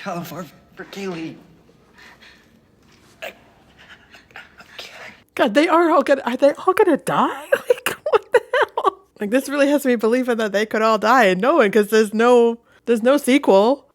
California for Kaylee. God, are they all gonna die? Like, what the hell? Like, this really has me believing that they could all die and no one, because there's no sequel.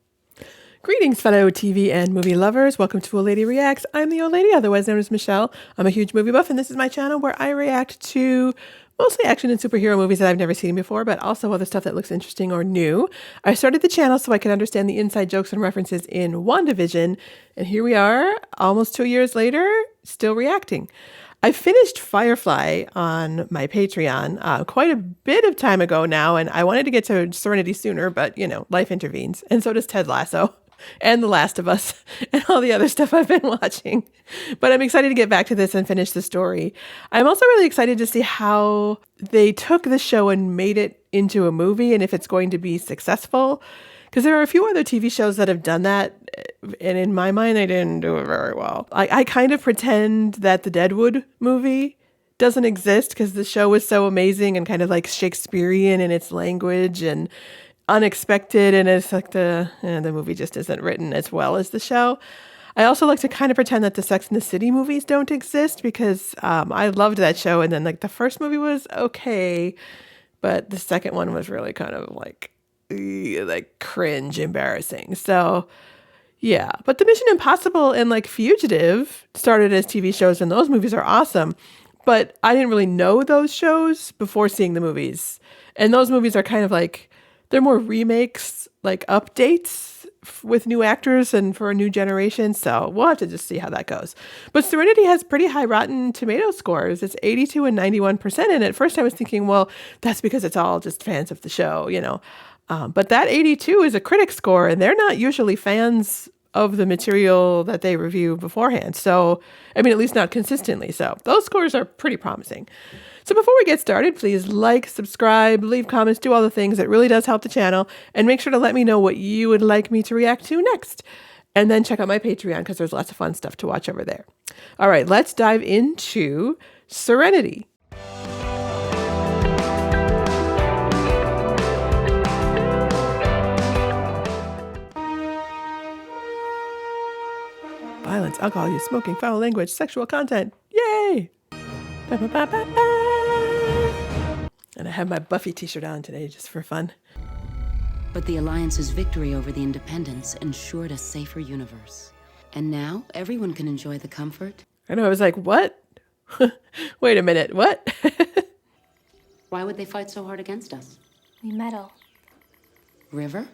Greetings, fellow TV and movie lovers. Welcome to Old Lady Reacts. I'm the old lady, otherwise known as Michelle. I'm a huge movie buff, and this is my channel where I react to mostly action and superhero movies that I've never seen before, but also other stuff that looks interesting or new. I started the channel so I could understand the inside jokes and references in WandaVision, and here we are, almost 2 years later, still reacting. I finished Firefly on my Patreon quite a bit of time ago now, and I wanted to get to Serenity sooner, but, you know, life intervenes. And so does Ted Lasso and The Last of Us and all the other stuff I've been watching. But I'm excited to get back to this and finish the story. I'm also really excited to see how they took the show and made it into a movie and if it's going to be successful. Because there are a few other TV shows that have done that, and in my mind, they didn't do it very well. I kind of pretend that the Deadwood movie doesn't exist because the show was so amazing and kind of like Shakespearean in its language and unexpected, and it's like the movie just isn't written as well as the show. I also like to kind of pretend that the Sex and the City movies don't exist because I loved that show, and then like the first movie was okay, but the second one was really kind of like cringe embarrassing. So yeah, but the Mission Impossible and like Fugitive started as TV shows, and those movies are awesome, but I didn't really know those shows before seeing the movies. And those movies are kind of like, they're more remakes, like updates with new actors and for a new generation. So we'll have to just see how that goes. But Serenity has pretty high Rotten Tomato scores. It's 82 and 91%. And at first I was thinking, well, that's because it's all just fans of the show, you know. But that 82 is a critic score, and they're not usually fans of the material that they review beforehand. So, I mean, at least not consistently. So those scores are pretty promising. So before we get started, please like, subscribe, leave comments, do all the things. It really does help the channel. And make sure to let me know what you would like me to react to next. And then check out my Patreon because there's lots of fun stuff to watch over there. All right, let's dive into Serenity. Violence, alcohol use, smoking, foul language, sexual content. Yay! Ba, ba, ba, ba, ba. And I have my Buffy t-shirt on today just for fun. But the Alliance's victory over the Independents ensured a safer universe. And now everyone can enjoy the comfort. I know, I was like, what? Wait a minute, what? Why would they fight so hard against us? We meddle. River?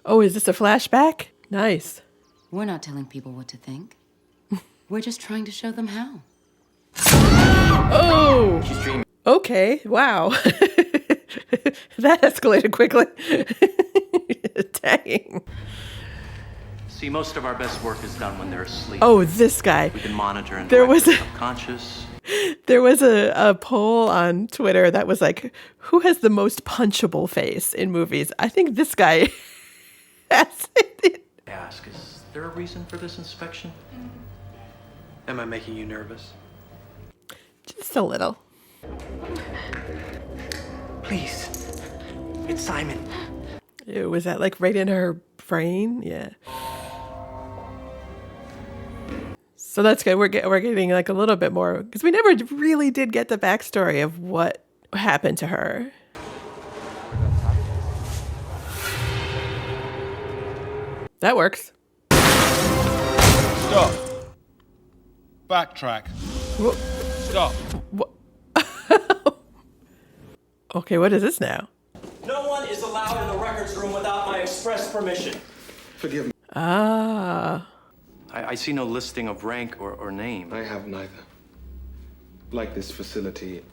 Oh, is this a flashback? Nice. We're not telling people what to think. We're just trying to show them how. Oh! Okay, wow. That escalated quickly. Dang. See, most of our best work is done when they're asleep. Oh, this guy. We can monitor and There was direct their subconscious. There was a poll on Twitter that was like, who has the most punchable face in movies? I think this guy has it. Ask, is there a reason for this inspection? Am I making you nervous? Just a little. Please. It's Simon. Ew, was that like right in her brain? Yeah. So that's good. We're getting like a little bit more, because we never really did get the backstory of what happened to her. That works. Stop. Backtrack. Whoa. Stop. Okay, what is this now? No one is allowed in the records room without my express permission. Forgive me. Ah. I see no listing of rank or name. I have neither. Like this facility,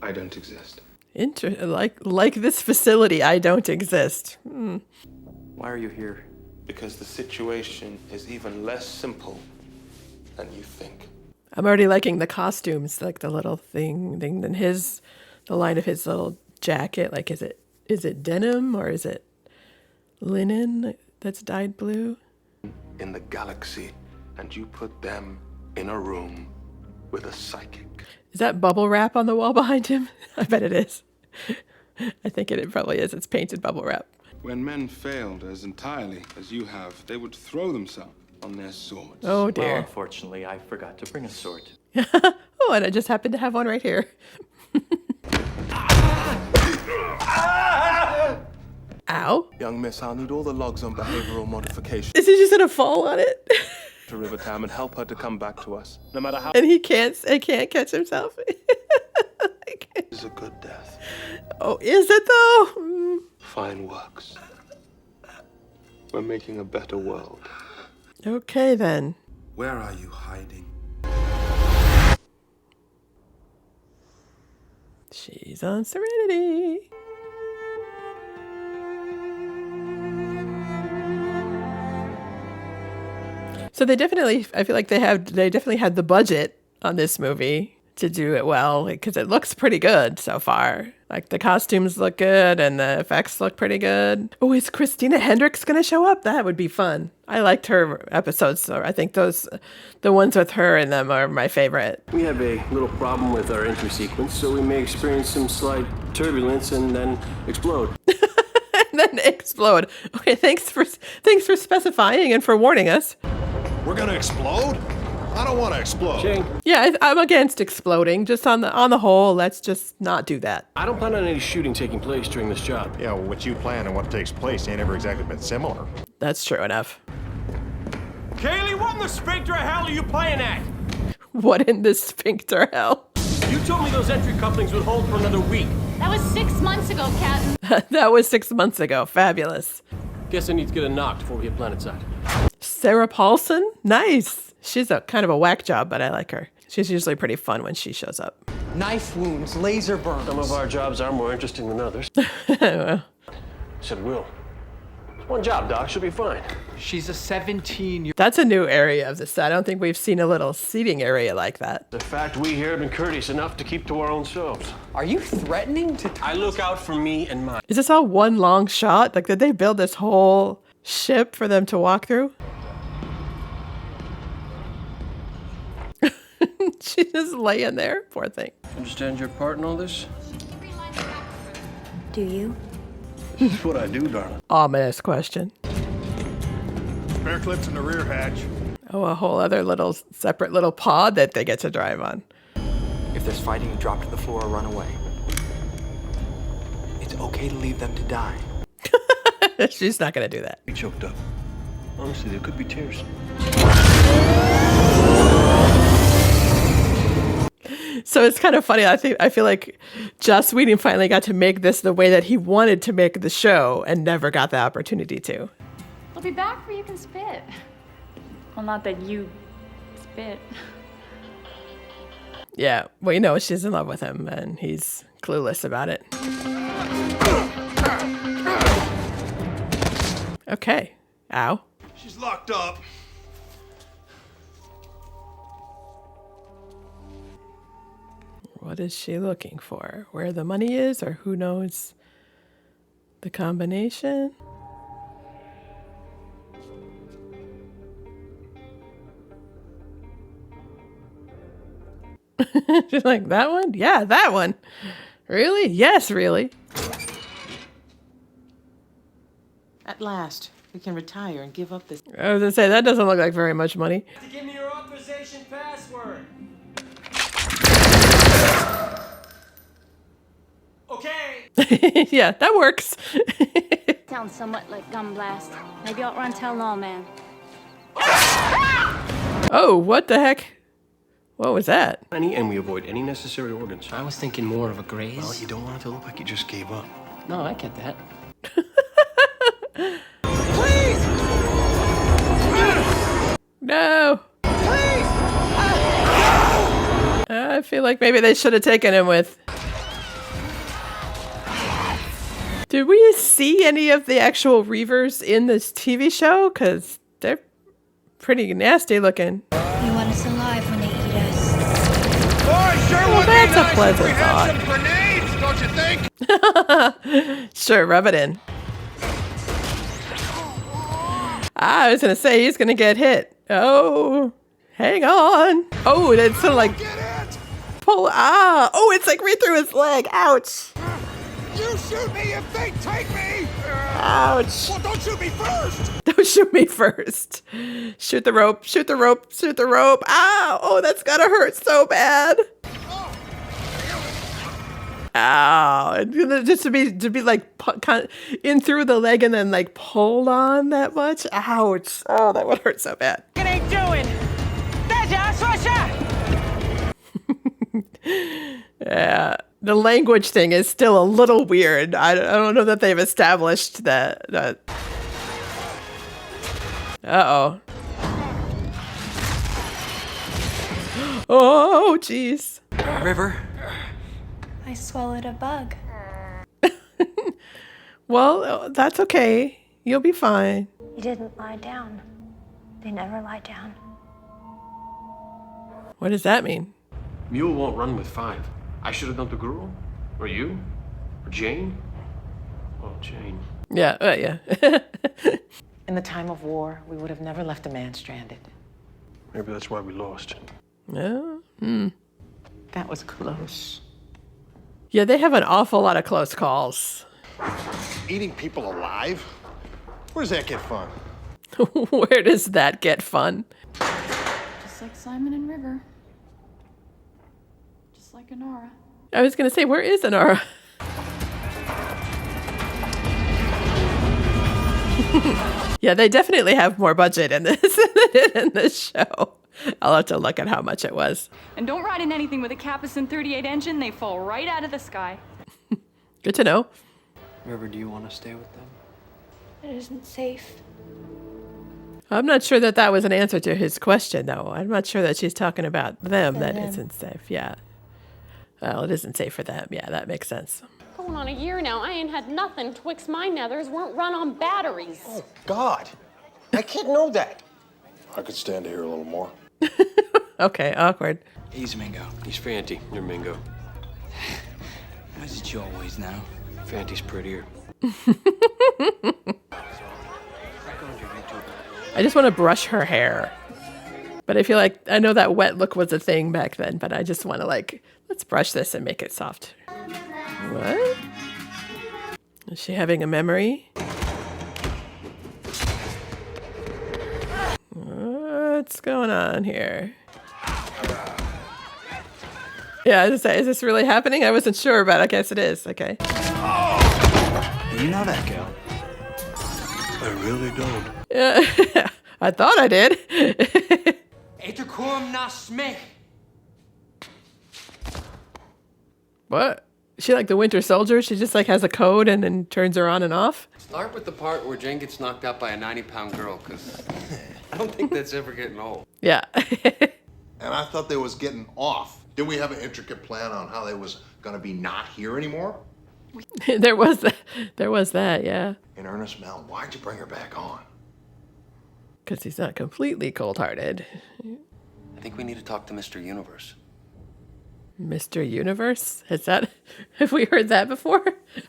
I don't exist. Like this facility, I don't exist. Why are you here? Because the situation is even less simple than you think. I'm already liking the costumes, like the little thing, and the line of his little jacket. Like, is it denim or is it linen that's dyed blue? In the galaxy, and you put them in a room with a psychic. Is that bubble wrap on the wall behind him? I bet it is. I think it probably is. It's painted bubble wrap. When men failed as entirely as you have, they would throw themselves on their swords. Oh Well, dear. unfortunately, I forgot to bring a sword. Oh, and I just happen to have one right here. Ow. Young miss, I'll need all the logs on behavioral modification Is he just gonna fall on it? to Rivertown and help her to come back to us. No matter how. And he can't catch himself. Is a good death. Oh, is it though? Mm. Fine works. We're making a better world. Okay then. Where are you hiding? She's on Serenity. So they definitely, I feel like they definitely had the budget on this movie to do it well, because it looks pretty good so far. Like the costumes look good and the effects look pretty good. Oh, is Christina Hendricks going to show up? That would be fun. I liked her episodes, so I think the ones with her in them are my favorite. We have a little problem with our entry sequence, so we may experience some slight turbulence and then explode. And then explode. Okay, thanks for specifying and for warning us. We're gonna explode? I don't want to explode. Shane, Yeah, I'm against exploding. Just on the whole, let's just not do that. I don't plan on any shooting taking place during this job. Yeah, well, what you plan and what takes place ain't ever exactly been similar. That's true enough. Kaylee, what in the sphincter hell are you playing at? What in this sphincter hell? You told me those entry couplings would hold for another week. That was 6 months ago, Captain. That was 6 months ago. Fabulous. Guess I need to get a knock before we hit planetside. Sarah Paulson? Nice. She's a kind of a whack job, but I like her. She's usually pretty fun when she shows up. Knife wounds, laser burns. Some of our jobs are more interesting than others. Well, Said Will. It's one job, Doc. She'll be fine. She's a 17-year-old. that's a new area of the set. I don't think we've seen a little seating area like that. The fact we here have been courteous enough to keep to our own selves. Are you threatening to... I look out for me and mine. Is this all one long shot? Like, did they build this whole ship for them to walk through? She's just laying there. Poor thing. Understand your part in all this? Do you? That's what I do, darling. Ominous question. Spare clips in the rear hatch. Oh, a whole other little separate little pod that they get to drive on. If there's fighting, you drop to the floor or run away. It's okay to leave them to die. She's not going to do that. Be choked up. Honestly, there could be tears. So it's kind of funny. I feel like Joss Whedon finally got to make this the way that he wanted to make the show and never got the opportunity to. I'll be back where you can spit. Well, not that you spit. Yeah, well, you know, she's in love with him and he's clueless about it. Okay. Ow. She's locked up. What is she looking for? Where the money is, or who knows the combination? She's like, that one? Yeah, that one. Really? Yes, really. At last, we can retire and give up this. I was gonna say, that doesn't look like very much money. Give me your authorization password. Okay. Yeah, that works. Sounds somewhat like Gun Blast. Maybe I'll run tell Lawman. Oh, what the heck? What was that? And we avoid any necessary organs. I was thinking more of a graze. Well, you don't want it to look like you just gave up. No, I get that. No. I feel like maybe they should have taken him with. Did we see any of the actual Reavers in this TV show? Because they're pretty nasty looking. You want us alive when they eat us. Well, that's a pleasant thought. Grenades, don't you think? Sure, rub it in. I was gonna say he's gonna get hit. Oh, hang on. Oh, that's sort of like pull. Oh, it's like right through his leg. Ouch. You shoot me if they take me. Ouch. Well, don't shoot me first! Don't shoot me first. Shoot the rope, shoot the rope, shoot the rope. Ow! Oh, that's gotta hurt so bad. Ow. And just to be like in through the leg and then like pulled on that much. Ouch. Oh, that would hurt so bad. What are you doing? Yeah. The language thing is still a little weird. I don't know that they've established that. Uh-oh. Oh, jeez. River. I swallowed a bug. Well, that's okay. You'll be fine. You didn't lie down. They never lie down. What does that mean? Mule won't run with 5. I should have done the girl? Or you? Or Jane? Oh, Jane. Yeah, yeah. In the time of war, we would have never left a man stranded. Maybe that's why we lost. No. That was close. Yeah, they have an awful lot of close calls. Eating people alive? Where does that get fun? Where does that get fun? Just like Simon and River. Just like Inara. I was going to say, where is Inara? Yeah, they definitely have more budget in this than they did in this show. I'll have to look at how much it was. And don't ride in anything with a Capison 38 engine. They fall right out of the sky. Good to know. River, do you want to stay with them? It isn't safe. I'm not sure that that was an answer to his question, though. I'm not sure that she's talking about them, that isn't safe. Yeah. Well, it isn't safe for them. Yeah, that makes sense. Going on a year now, I ain't had nothing. Twixt my nethers weren't run on batteries. Oh, God. I can't know that. I could stand to hear a little more. Okay, awkward. He's Mingo. He's Fanty. You're Mingo. Why is it you always now? Fanty's prettier. I just want to brush her hair. But I feel like, I know that wet look was a thing back then, but I just want to let's brush this and make it soft. What? Is she having a memory? What's going on here? Yeah, I was gonna say, is this really happening? I wasn't sure, but I guess it is. Okay. You know that, Gal. I really don't. Yeah, I thought I did. What? Is she like the Winter Soldier? She just has a code and then turns her on and off? Start with the part where Jane gets knocked out by a 90-pound girl, because I don't think that's ever getting old. Yeah. And I thought they was getting off. Didn't we have an intricate plan on how they was gonna be not here anymore? There was that, yeah. In earnest, Mel, why'd you bring her back on? Because he's not completely cold-hearted. I think we need to talk to Mr. Universe. Mr. Universe? Have we heard that before?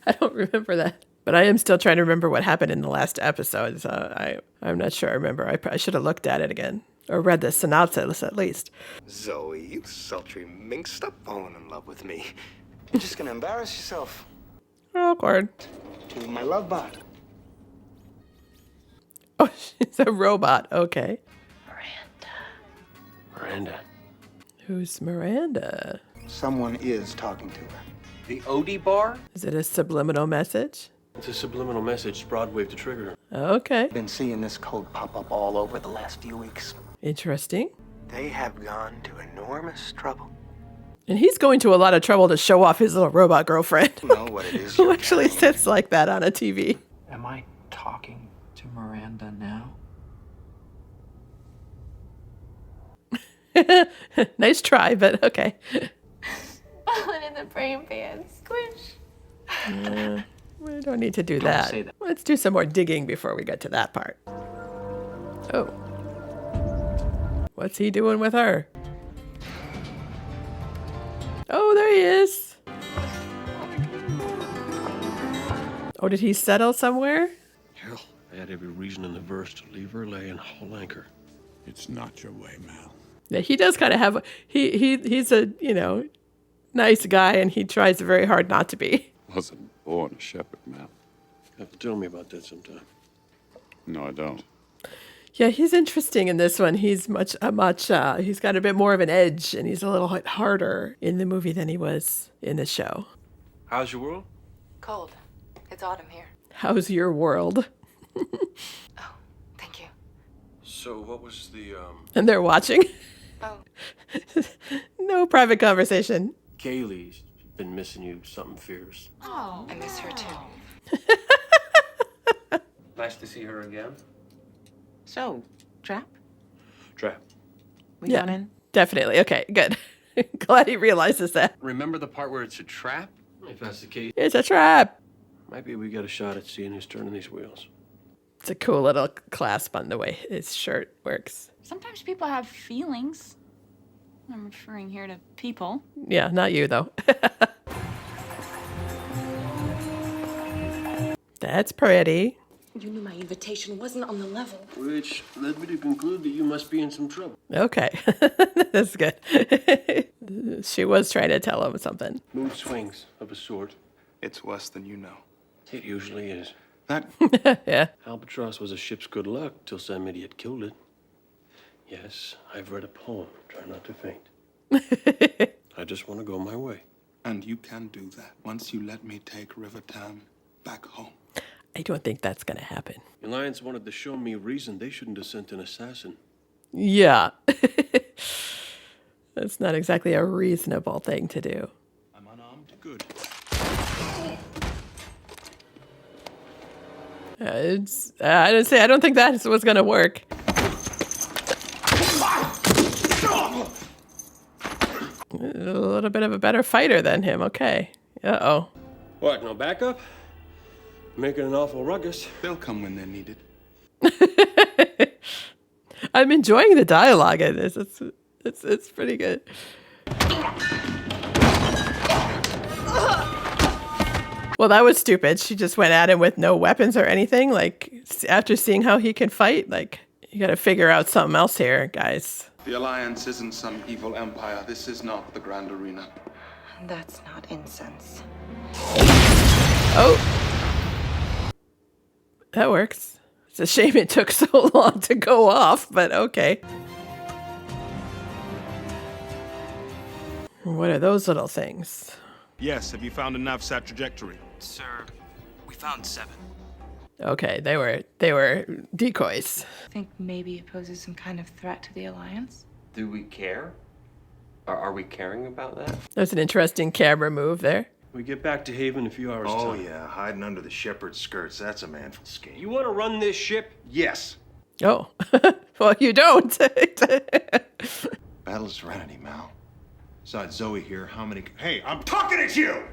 I don't remember that. But I am still trying to remember what happened in the last episode, so I'm not sure I remember. I should have looked at it again. Or read the synopsis, at least. Zoe, you sultry minx, stop falling in love with me. You're just gonna embarrass yourself. Awkward. To my love bot. Oh, she's a robot. Okay. Miranda. Who's Miranda? Someone is talking to her. The Odie bar? Is it a subliminal message? It's a subliminal message, broadwave to trigger her. Okay. Been seeing this code pop up all over the last few weeks. Interesting. They have gone to enormous trouble. And he's going to a lot of trouble to show off his little robot girlfriend. Know what it is Who you're actually carrying. sits like that on a TV. Am I talking to Miranda now? Nice try, but okay. Falling in the brain pan. Squish. We don't need to do that. say that. Let's do some more digging before we get to that part. Oh. What's he doing with her? Oh, there he is. Oh, did he settle somewhere? Hell, I had every reason in the verse to leave her lay and haul anchor. It's not your way, Mal. Yeah, he does kind of have he's a, nice guy, and he tries very hard not to be. Wasn't born a shepherd, Mal. You have to tell me about that sometime. No, I don't. Yeah, he's interesting in this one. He's he's got a bit more of an edge, and he's a little bit harder in the movie than he was in the show. How's your world? Cold. It's autumn here. How's your world? Thank you. So what was the, And they're watching. Oh. No private conversation. Kaylee's been missing you something fierce. Oh. I miss her too. Nice to see her again. So, trap? Trap. We going in? Definitely. Okay, good. Glad he realizes that. Remember the part where it's a trap? If that's the case. It's a trap. Maybe we got a shot at seeing who's turning these wheels. It's a cool little clasp on the way his shirt works. Sometimes people have feelings. I'm referring here to people. Yeah, not you, though. That's pretty. You knew my invitation wasn't on the level. Which led me to conclude that you must be in some trouble. Okay. That's good. She was trying to tell him something. Mood swings of a sort. It's worse than you know. It usually is. That Yeah. Albatross was a ship's good luck till some idiot killed it. Yes, I've read a poem. Try not to faint. I just want to go my way. And you can do that once you let me take Rivertown back home. I don't think that's going to happen. The Alliance wanted to show me a reason they shouldn't have sent an assassin. Yeah. That's not exactly a reasonable thing to do. I'm unarmed. Good. I don't think that was going to work. A little bit of a better fighter than him. Okay. Uh-oh. What, no backup? Making an awful ruckus. They'll come when they're needed. I'm enjoying the dialogue in this. It's pretty good. Well, that was stupid. She just went at him with no weapons or anything. Like, after seeing how he can fight, like, you got to figure out something else here, guys. The Alliance isn't some evil empire. This is not the Grand Arena. That's not incense. Oh. That works. It's a shame it took so long to go off, but okay. What are those little things? Yes, have you found a NavSat trajectory? Sir, we found 7. Okay, they were decoys. Think maybe it poses some kind of threat to the Alliance? Do we care? Are we caring about that? There's an interesting camera move there. We get back to Haven in a few hours' Oh, time. yeah, hiding under the shepherd's skirts. That's a manful scheme. You want to run this ship? Yes. Oh, well, you don't. Battle of Serenity, Mal. Besides Zoe here, how many... Hey, I'm talking at you!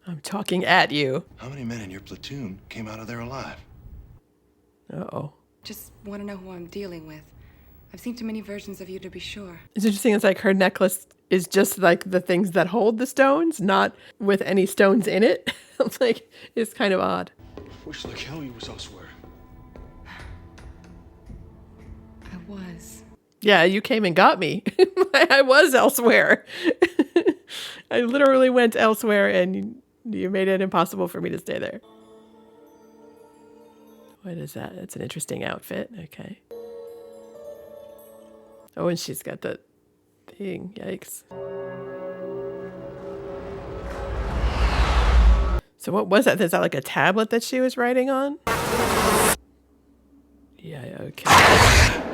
I'm talking at you. How many men in your platoon came out of there alive? Uh-oh. Just want to know who I'm dealing with. I've seen too many versions of you to be sure. It's interesting. It's like her necklace is just like the things that hold the stones, not with any stones in it. Like, it's kind of odd. Wish like hell you was elsewhere. I was. Yeah, you came and got me. I was elsewhere. I literally went elsewhere and you made it impossible for me to stay there. What is that? It's an interesting outfit. Okay. Oh, and she's got the thing. Yikes. So what was that? Is that like a tablet that she was writing on? Yeah, okay.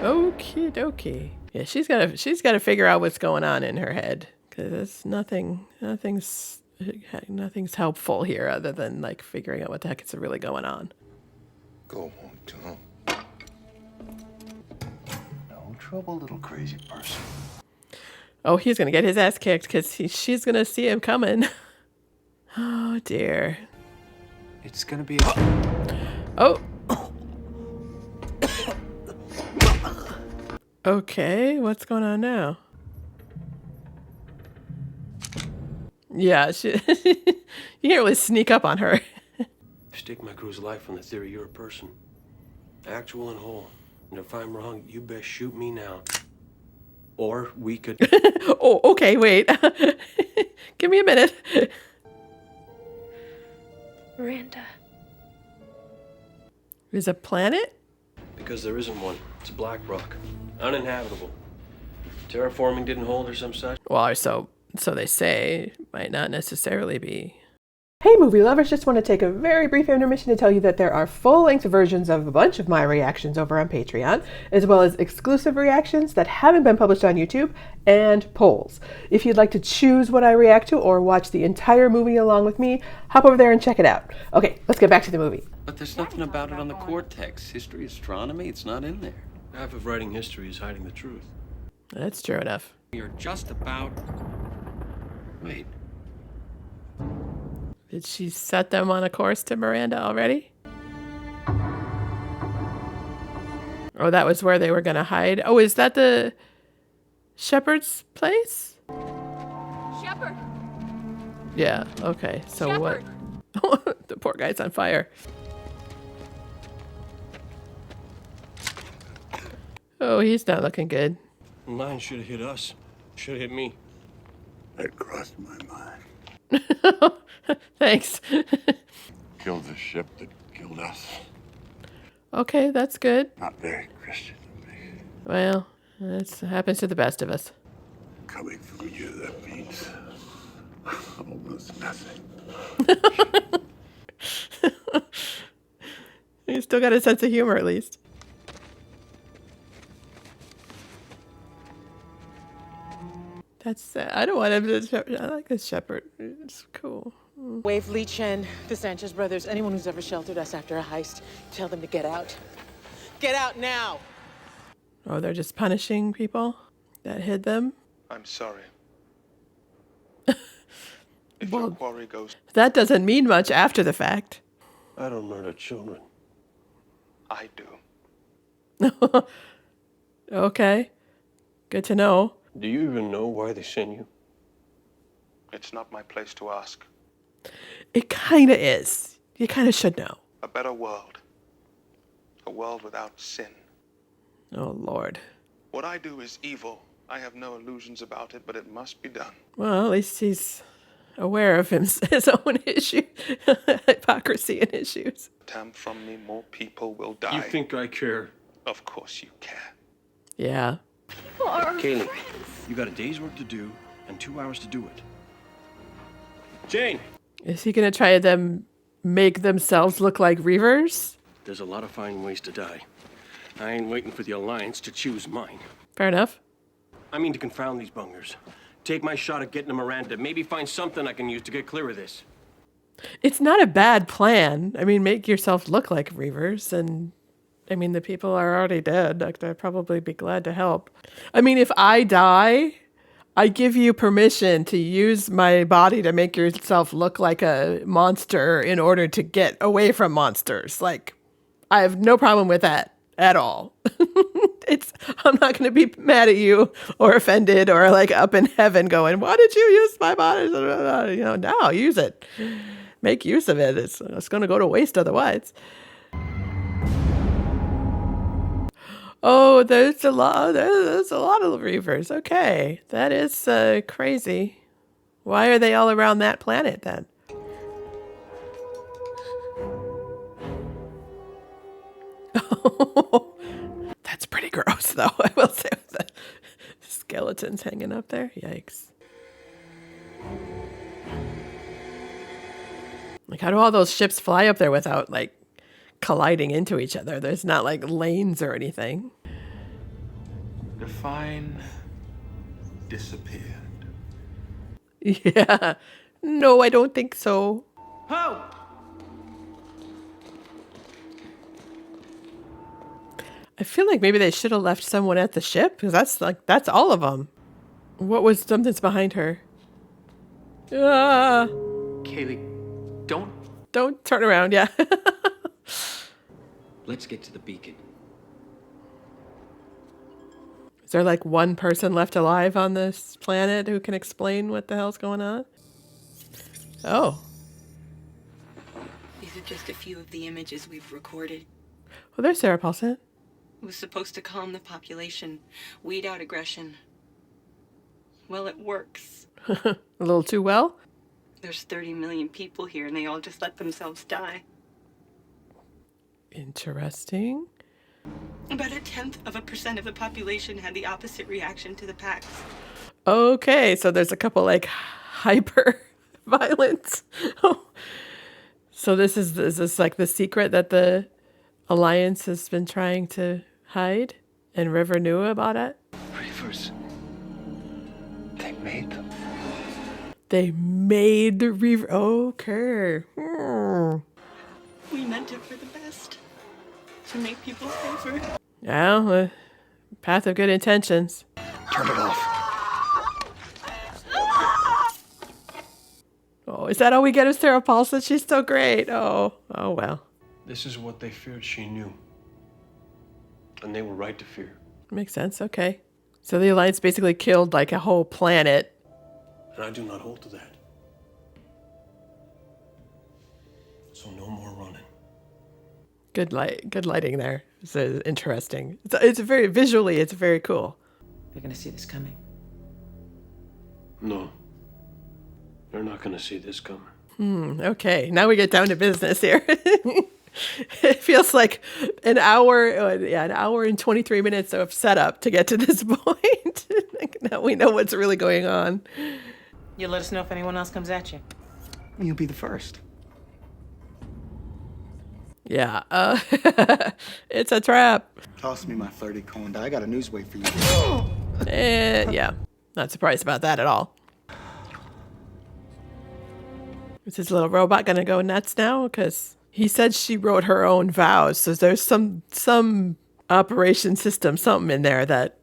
Okie dokie. Yeah, she's gotta figure out what's going on in her head. Because nothing's helpful here other than like figuring out what the heck is really going on. Go on, Tom. No trouble, little crazy person. Oh, he's gonna get his ass kicked because she's gonna see him coming. Oh dear. It's gonna be. Oh. Okay, what's going on now? Yeah, you can't really sneak up on her. Stake my crew's life on the theory you're a person. Actual and whole. And if I'm wrong, you best shoot me now. Or we could... Oh, okay, wait. Give me a minute. Miranda. Is a planet? Because there isn't one. It's a black rock. Uninhabitable. Terraforming didn't hold or some such. Well, so they say. Might not necessarily be. Hey movie lovers, just want to take a very brief intermission to tell you that there are full-length versions of a bunch of my reactions over on Patreon, as well as exclusive reactions that haven't been published on YouTube, and polls. If you'd like to choose what I react to or watch the entire movie along with me, hop over there and check it out. Okay, let's get back to the movie. But there's nothing about it on the cortex. History, astronomy, it's not in there. Half of writing history is hiding the truth. That's true enough. You're just about... Wait. Did she set them on a course to Miranda already? Oh, that was where they were going to hide. Oh, is that the shepherd's place? Shepherd. Yeah, okay. So Shepherd. What? The poor guy's on fire. Oh, he's not looking good. Mine should have hit us. Should have hit me. That crossed my mind. Thanks. Killed the ship that killed us. Okay, that's good. Not very Christian of me. Well, that happens to the best of us. Coming from you, that means almost nothing. He's still got a sense of humor, at least. That's I don't want him to. I like this shepherd. It's cool. Wave Lee Chen, the Sanchez brothers, anyone who's ever sheltered us after a heist, tell them to get out. Get out now! Oh, they're just punishing people that hid them? I'm sorry. If your quarry goes... That doesn't mean much after the fact. I don't murder children. I do. Okay. Good to know. Do you even know why they sent you? It's not my place to ask. It kind of is. You kind of should know. A better world. A world without sin. Oh, Lord. What I do is evil. I have no illusions about it, but it must be done. Well, at least he's aware of his own issue, hypocrisy and issues. Attempt from me, more people will die. You think I care? Of course you care. Yeah. Kaylee, you got a day's work to do and 2 hours to do it. Jane! Is he going to try to make themselves look like Reavers? There's a lot of fine ways to die. I ain't waiting for the Alliance to choose mine. Fair enough. I mean to confound these bungers. Take my shot at getting to Miranda. Maybe find something I can use to get clear of this. It's not a bad plan. I mean, make yourself look like Reavers, and I mean, the people are already dead. I'd probably be glad to help. I mean, if I die, I give you permission to use my body to make yourself look like a monster in order to get away from monsters. Like, I have no problem with that at all. I'm not going to be mad at you or offended or like up in heaven going, why did you use my body? You know, no, use it. Make use of it. It's going to go to waste otherwise. Oh, there's a lot of Reavers. Okay, that is crazy. Why are they all around that planet then? Oh, that's pretty gross, though. I will say, with the skeletons hanging up there. Yikes! Like, how do all those ships fly up there without like colliding into each other? There's not like lanes or anything. Define disappeared. Yeah. No, I don't think so. Ho! I feel like maybe they should have left someone at the ship, because that's all of them. What was something's behind her? Ah! Kaylee, don't turn around. Yeah. Let's get to the beacon. Is there like one person left alive on this planet who can explain what the hell's going on? Oh. These are just a few of the images we've recorded. Well, there's Sarah Paulson. It was supposed to calm the population, weed out aggression. Well, it works. A little too well? There's 30 million people here, and they all just let themselves die. Interesting. About 0.1% of the population had the opposite reaction to the pacts. Okay, so there's a couple like hyper violence. So is this like the secret that the Alliance has been trying to hide, and River knew about it? Reavers. They made them. They made the Reaver. Okay. We meant it for the best. To make people safer. Yeah, path of good intentions. Turn it off. Oh, is that all we get of Sarah Paulson? She's so great. Oh well. This is what they feared she knew. And they were right to fear. Makes sense. Okay. So the Alliance basically killed like a whole planet. And I do not hold to that. So no more running. Good lighting there. It's interesting. It's very visually. It's very cool. They're gonna see this coming. No. They're not going to see this coming. Okay, now we get down to business here. It feels like an hour and 23 minutes of setup to get to this point. Now we know what's really going on. You'll let us know if anyone else comes at you. You'll be the first. Yeah, it's a trap. Toss me my 30 coin. I got a news wait for you. Yeah, not surprised about that at all. Is this little robot gonna go nuts now? Because he said she wrote her own vows, so there's some operation system, something in there that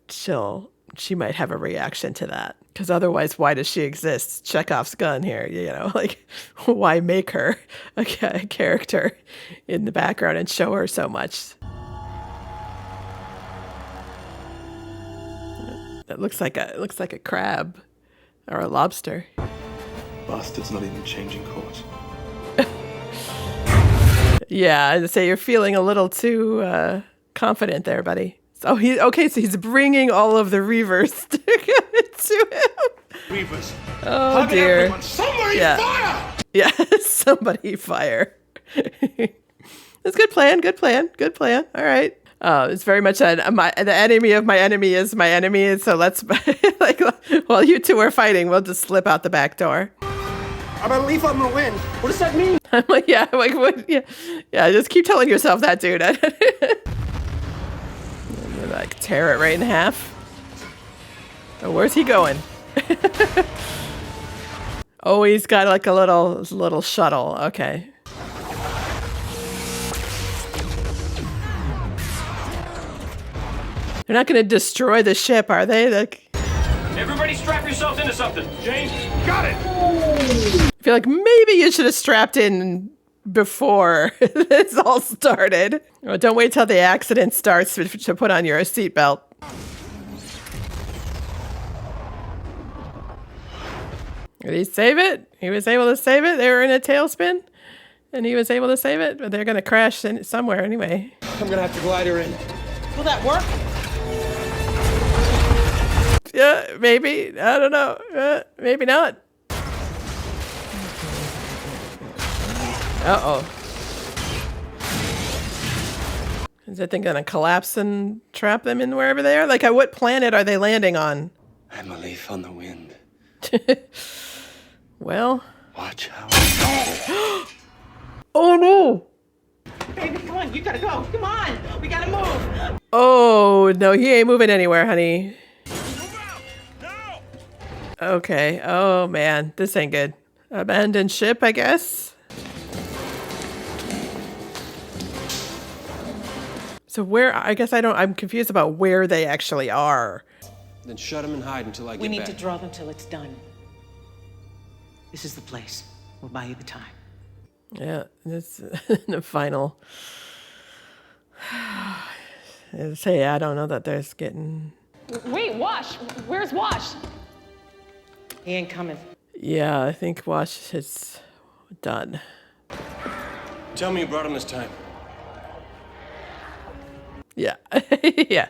she might have a reaction to that. Because otherwise, why does she exist? Chekhov's gun here, you know, like why make her a character in the background and show her so much? It looks like a crab or a lobster. Bastard's not even changing course. Yeah, I'd say you're feeling a little too confident there, buddy. So he's bringing all of the Reavers to him. Reavers. Oh dear. Everyone. Somebody fire! Yeah, somebody fire. That's good plan. All right. It's very much the enemy of my enemy is my enemy. And so let's while you two are fighting, we'll just slip out the back door. I'm a leaf on the wind. What does that mean? I'm like, yeah. Just keep telling yourself that, dude. Like tear it right in half. Oh, where's he going? Oh, he's got like a little shuttle. Okay. They're not going to destroy the ship, are they? Everybody strap yourselves into something. James, got it! I feel like maybe you should have strapped in before this all started. Oh, don't wait till the accident starts to put on your seatbelt. Did he save it? He was able to save it? They were in a tailspin? And he was able to save it? But they're going to crash somewhere anyway. I'm gonna have to glide her in. Will that work? Yeah, maybe. I don't know. Maybe not. Uh-oh. Is that thing gonna collapse and trap them in wherever they are? Like, at what planet are they landing on? I'm a leaf on the wind. Well. Watch out. Oh, no. Baby, come on, you gotta go. Come on, we gotta move. Oh, no, he ain't moving anywhere, honey. Okay. Oh, man. This ain't good. Abandoned ship, I guess. So where, I guess I'm confused about where they actually are. Then shut him and hide until I get back. We need to draw them till it's done. This is the place. We'll buy you the time. Yeah, this the final. Say, I don't know that there's getting. Wait, Wash. Where's Wash? He ain't coming. Yeah, I think Wash is done. Tell me you brought him this time. Yeah, yeah.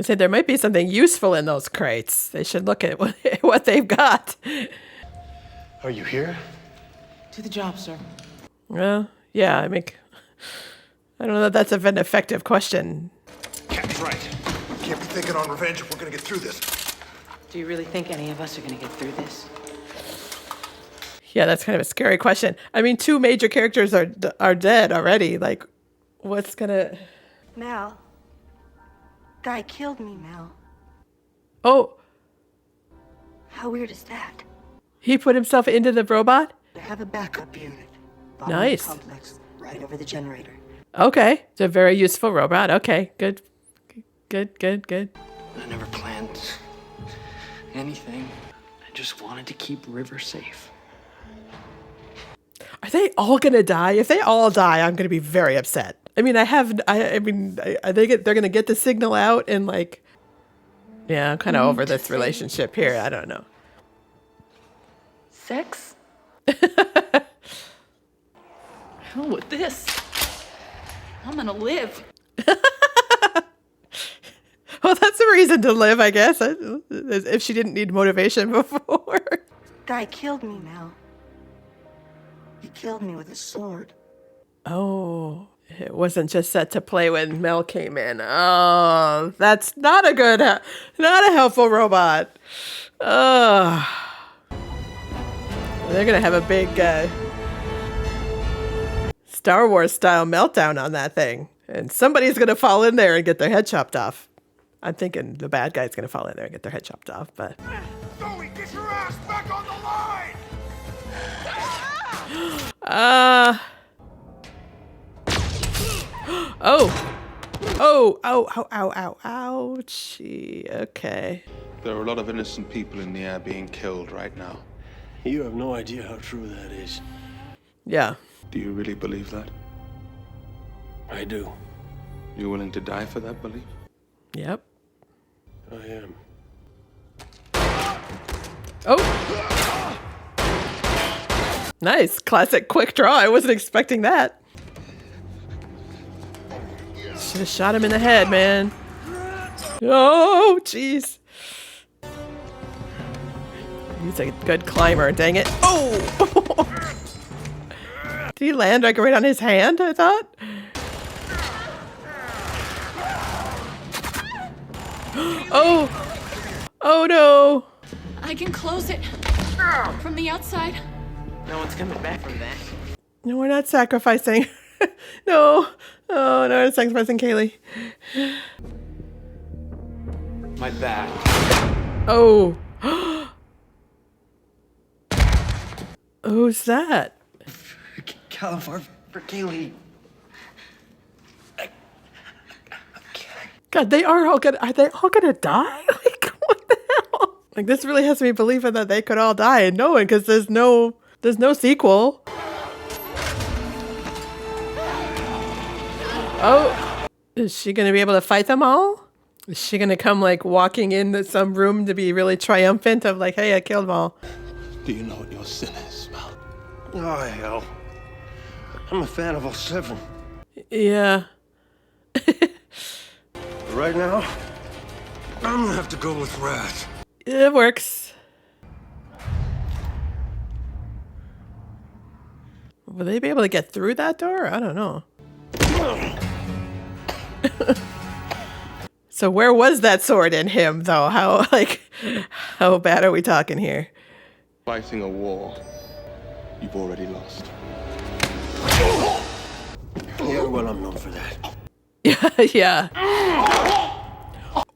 I said there might be something useful in those crates. They should look at what they've got. Are you here? Do the job, sir. Well, yeah, I mean, I don't know that that's an effective question. Cap's right. We can't be thinking on revenge if we're gonna get through this. Do you really think any of us are gonna get through this? Yeah, that's kind of a scary question. I mean, 2 major characters are dead already. Like, what's gonna... Mel. Guy killed me, Mel. Oh, How weird is that? he put himself into the robot? I have a backup unit. Nice. Complex right over the generator. Okay, it's a very useful robot. Okay, good. Good. I never planned anything. I just wanted to keep River safe. Are they all gonna die? If they all die, I'm gonna be very upset. I mean, they're gonna get the signal out and like, yeah, I'm kind of over this relationship here. I don't know. Sex? Hell with this. I'm gonna live. Well, that's a reason to live, I guess. If she didn't need motivation before. Guy killed me, Mel. He killed me with a sword. Oh, it wasn't just set to play when Mel came in. Oh, that's not a helpful robot. Oh. They're going to have a big Star Wars style meltdown on that thing. And somebody's going to fall in there and get their head chopped off. I'm thinking the bad guy's going to fall in there and get their head chopped off, but... Zoe, get your ass back on the line! Ouchie. Okay. There are a lot of innocent people in the air being killed right now. You have no idea how true that is. Yeah. Do you really believe that? I do. You're willing to die for that belief? Yep. I am. Oh! Nice. Classic quick draw. I wasn't expecting that. Should have shot him in the head, man. Oh, jeez. He's a good climber, dang it. Oh! Did he land like right on his hand, I thought? Oh no! I can close it from the outside. No one's coming back from that. No, we're not sacrificing. No. Oh, no, we're sacrificing Kaylee. My back. Oh. Who's that? California for Kaylee. God, are they all gonna die? Like, what the hell? Like, this really has me believing that they could all die and no one, because there's no sequel. Oh, is she gonna be able to fight them all? Is she gonna come like walking into some room to be really triumphant of like, hey, I killed them all? Do you know what your sin is, Mel? Oh, hell. I'm a fan of all 7. Yeah. Right now, I'm gonna have to go with Rat. It works. Will they be able to get through that door? I don't know. So where was that sword in him, though? How bad are we talking here? Fighting a war you've already lost. Yeah, well, I'm known for that. Yeah.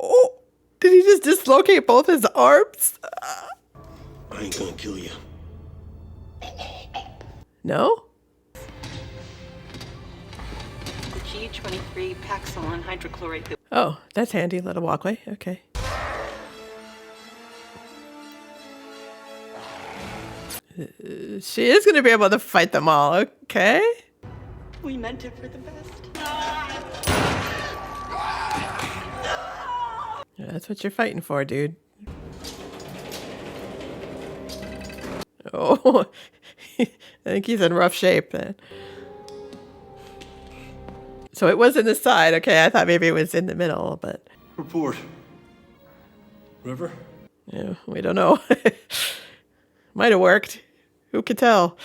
Oh, did he just dislocate both his arms? I ain't gonna kill you. No? The G23 Paxilon hydrochlorate. Oh, that's handy. Little walkway. Okay. She is going to be able to fight them all. Okay. We meant it for the best. Yeah, that's what you're fighting for, dude. Oh, I think he's in rough shape then. So it was in the side. Okay, I thought maybe it was in the middle, but... Report. River? Yeah, we don't know. Might have worked. Who could tell?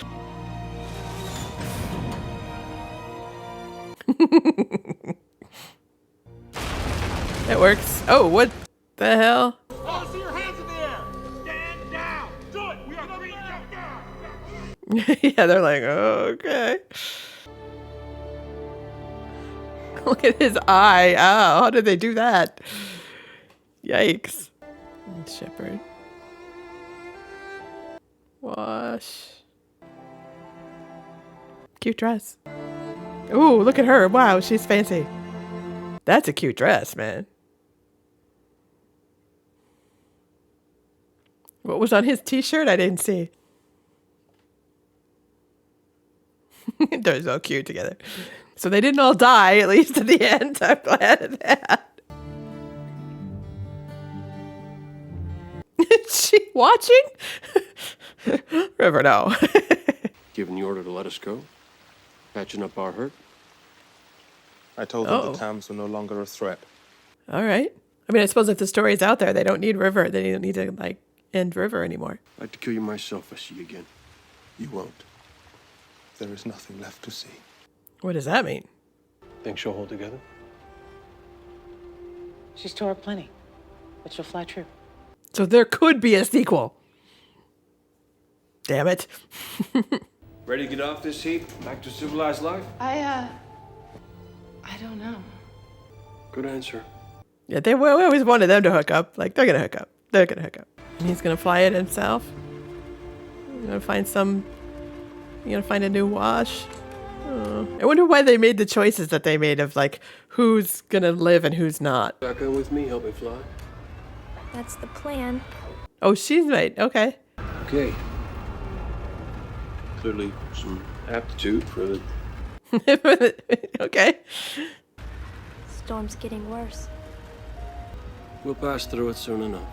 It works. Oh, what the hell? Oh, see your hands in the air! Stand down! Do it! We are being jumped down! Yeah, they're like, oh, okay. Look at his eye. Oh, how did they do that? Yikes. Shepherd. Wash. Cute dress. Ooh, look at her. Wow, she's fancy. That's a cute dress, man. What was on his t-shirt? I didn't see. They're so cute together. So they didn't all die, at least at the end. I'm glad of that. Is she watching? River, no. Giving the order to let us go? Patching up our hurt? I told them the Tams were no longer a threat. All right. I mean, I suppose if the story's out there, they don't need River. They don't need to, like, end River anymore. I'd like to kill you myself if I see you again. You won't. There is nothing left to see. What does that mean? Think she'll hold together? She's tore up plenty, but she'll fly true. So there could be a sequel. Damn it. Ready to get off this heap? Back to civilized life? I don't know. Good answer. Yeah, we always wanted them to hook up. Like, they're going to hook up. They're going to hook up. And he's going to fly it himself. You're going to find a new wash. Oh. I wonder why they made the choices that they made of, like, who's going to live and who's not. Back on with me, help me fly. That's the plan. Oh, she's right. Okay. Okay. Clearly some aptitude for the... Okay. Storm's getting worse. We'll pass through it soon enough.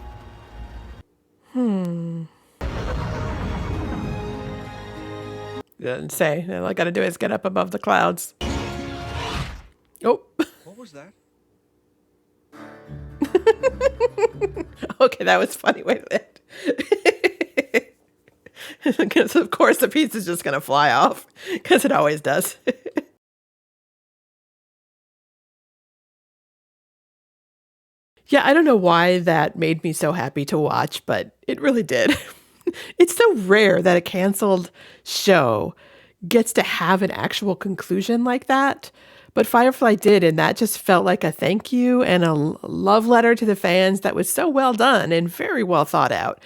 Doesn't say. All I got to do is get up above the clouds. Oh. What was that? Okay, that was funny. Wait a minute. Because of course the piece is just going to fly off. Because it always does. Yeah, I don't know why that made me so happy to watch, but it really did. It's so rare that a canceled show gets to have an actual conclusion like that. But Firefly did, and that just felt like a thank you and a love letter to the fans that was so well done and very well thought out.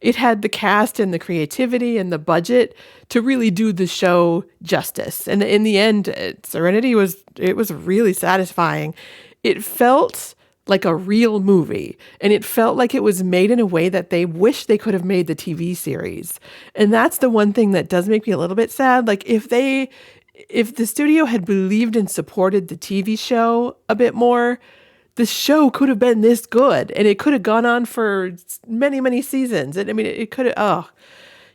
It had the cast and the creativity and the budget to really do the show justice. And in the end, Serenity was really satisfying. It felt like a real movie, and it felt like it was made in a way that they wish they could have made the TV series. And that's the one thing that does make me a little bit sad. Like, if the studio had believed and supported the TV show a bit more, the show could have been this good, and it could have gone on for many, many seasons. And I mean, it could have, oh,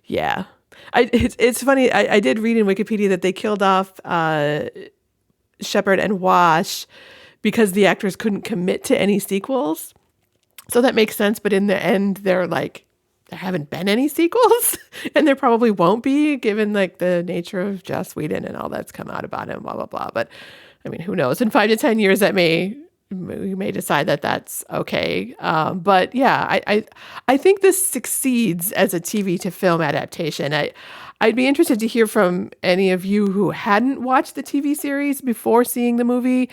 yeah. It's funny, I did read in Wikipedia that they killed off Shepherd and Wash because the actors couldn't commit to any sequels. So that makes sense, but in the end, they're like, there haven't been any sequels, and there probably won't be, given like the nature of Joss Whedon and all that's come out about him, blah, blah, blah. But I mean, who knows? In 5 to 10 years, we may decide that that's okay. But yeah, I think this succeeds as a TV to film adaptation. I'd be interested to hear from any of you who hadn't watched the TV series before seeing the movie,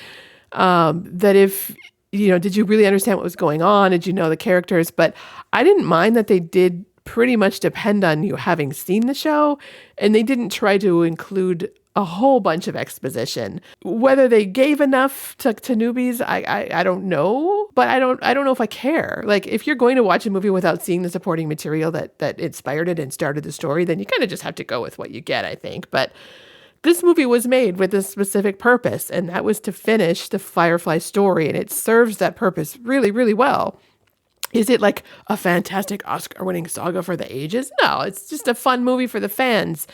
that if, did you really understand what was going on? Did you know the characters? But I didn't mind that they did pretty much depend on you having seen the show, and they didn't try to include a whole bunch of exposition. Whether they gave enough to newbies, I don't know, but I don't know if I care. Like, if you're going to watch a movie without seeing the supporting material that inspired it and started the story, then you kind of just have to go with what you get, I think. But this movie was made with a specific purpose, and that was to finish the Firefly story, and it serves that purpose really, really well. Is it like a fantastic Oscar-winning saga for the ages? No, it's just a fun movie for the fans,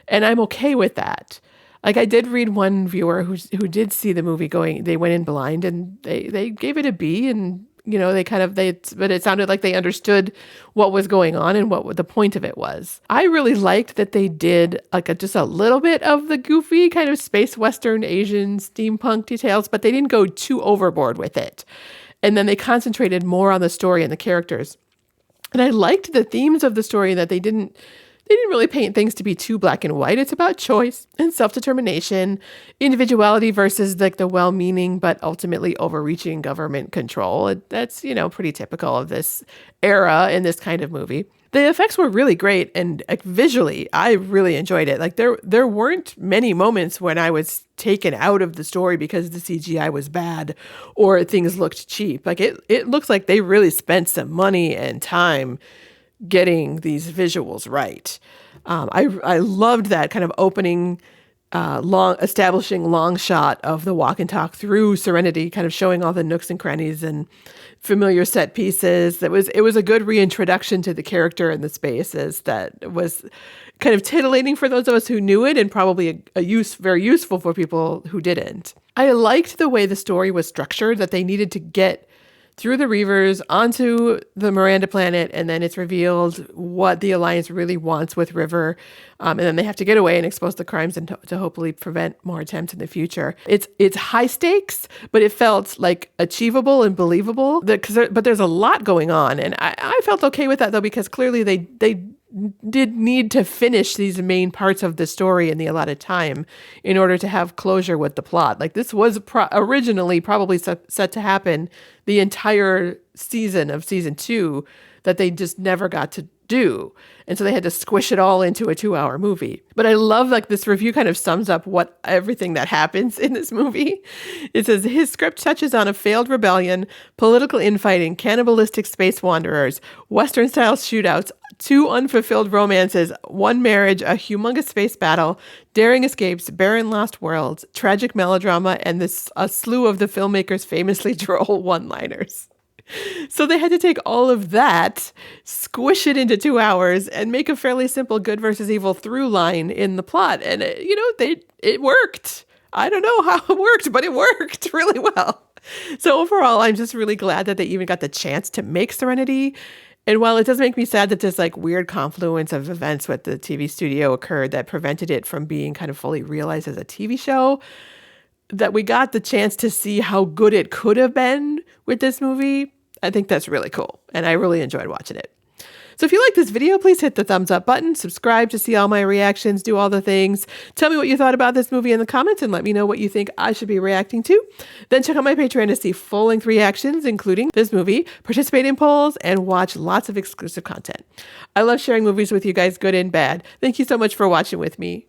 and I'm okay with that. Like I did read one viewer who did see the movie they went in blind and they gave it a B, and but it sounded like they understood what was going on and what the point of it was. I really liked that they did just a little bit of the goofy kind of space western Asian steampunk details, but they didn't go too overboard with it. And then they concentrated more on the story and the characters. And I liked the themes of the story, that they didn't really paint things to be too black and white. It's about choice and self-determination, individuality versus the well-meaning but ultimately overreaching government control. That's, pretty typical of this era in this kind of movie. The effects were really great, and visually, I really enjoyed it. There weren't many moments when I was taken out of the story because the CGI was bad or things looked cheap. It looks like they really spent some money and time getting these visuals right. I loved that kind of opening, establishing long shot of the walk and talk through Serenity, kind of showing all the nooks and crannies and familiar set pieces. It was a good reintroduction to the character and the spaces that was kind of titillating for those of us who knew it, and probably very useful for people who didn't. I liked the way the story was structured, that they needed to get through the Reavers onto the Miranda planet, and then it's revealed what the Alliance really wants with River, and then they have to get away and expose the crimes and to hopefully prevent more attempts in the future. It's high stakes, but it felt achievable and believable. But there's a lot going on, and I felt okay with that though, because clearly they did need to finish these main parts of the story in the allotted time in order to have closure with the plot. This was originally probably set to happen the entire season of season 2 that they just never got to do. And so they had to squish it all into a 2-hour movie. But I love this review kind of sums up everything that happens in this movie. It says, his script touches on a failed rebellion, political infighting, cannibalistic space wanderers, Western style shootouts, 2 unfulfilled romances, 1 marriage, a humongous space battle, daring escapes, barren lost worlds, tragic melodrama, and a slew of the filmmaker's famously droll one-liners. So they had to take all of that, squish it into 2 hours, and make a fairly simple good versus evil through line in the plot. And, it worked. I don't know how it worked, but it worked really well. So overall, I'm just really glad that they even got the chance to make Serenity. And while it does make me sad that this weird confluence of events with the TV studio occurred that prevented it from being kind of fully realized as a TV show, that we got the chance to see how good it could have been with this movie, I think that's really cool. And I really enjoyed watching it. So if you like this video, please hit the thumbs up button, subscribe to see all my reactions, do all the things. Tell me what you thought about this movie in the comments and let me know what you think I should be reacting to. Then check out my Patreon to see full-length reactions, including this movie, participate in polls, and watch lots of exclusive content. I love sharing movies with you guys, good and bad. Thank you so much for watching with me.